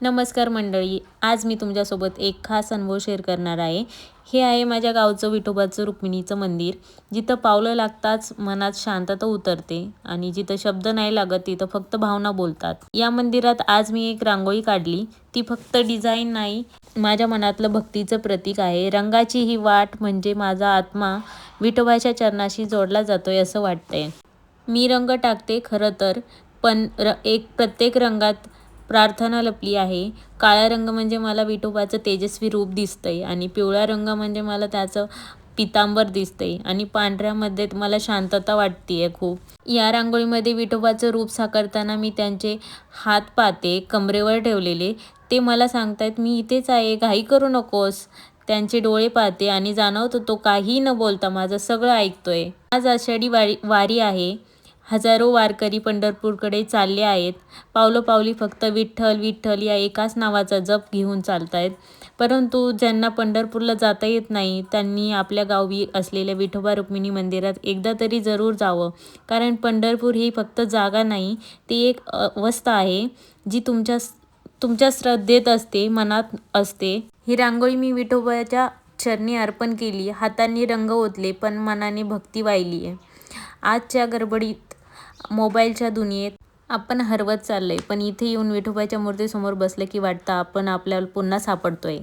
नमस्कार मंडळी, आज मी तुमच्यासोबत एक खास अनुभव शेअर करणार आहे. हे आहे माझ्या गावचं विठोबाचं रुक्मिणीचं मंदिर. जिथं पावलं लागताच मनात शांतता उतरते आणि जिथं शब्द नाही लागत तिथं फक्त भावना बोलतात. या मंदिरात आज मी एक रांगोळी काढली. ती फक्त डिझाईन नाही, माझ्या मनातलं भक्तीचं प्रतीक आहे. रंगाची ही वाट म्हणजे माझा आत्मा विठोबाच्या चरणाशी जोडला जातोय असं वाटतंय. मी रंग टाकते खरं तर, पण प्रत्येक रंगात प्रार्थना लपली आहे. काळा रंग म्हणजे मला विठोबाचं तेजस्वी रूप दिसतंय आणि पिवळा रंग म्हणजे मला त्याचं पितांबर दिसतंय आणि पांढऱ्यामध्ये मला शांतता वाटतेय खूप. या रांगोळीमध्ये विठोबाचं रूप साकारताना मी त्यांचे हात पाहते, कमरेवर ठेवलेले. ते मला सांगतायत, मी इथेच आहे, घाई करू नकोस. त्यांचे डोळे पाहते आणि जाणवतं तो काही न बोलता माझं सगळं ऐकतोय. आज आषाढी वारी आहे. हजारो वारकरी पंढरपूरकडे चालले आहेत. पावलोपावली फक्त विठ्ठल विठ्ठल या एकाच नावाचा जप घेऊन चालतायत. परंतु ज्यांना पंढरपूरला जाता येत नाही त्यांनी आपल्या गावी असलेल्या विठोबा रुक्मिणी मंदिरात एकदा तरी जरूर जावं. कारण पंढरपूर ही फक्त जागा नाही, ती एक अवस्था आहे जी तुमच्या श्रद्धेत असते, मनात असते. ही रांगोळी मी विठोबाच्या चरणी अर्पण केली. हातांनी रंग ओतले पण मनाने भक्ती वाहिली आहे. आजच्या गडबडीत मोबाईलच्या दुनियेत आपण हरवत चाललोय, पण इथे येऊन विठोबाच्या मूर्तीसमोर बसलं की वाटतं आपण आपल्याला पुन्हा सापडतोय.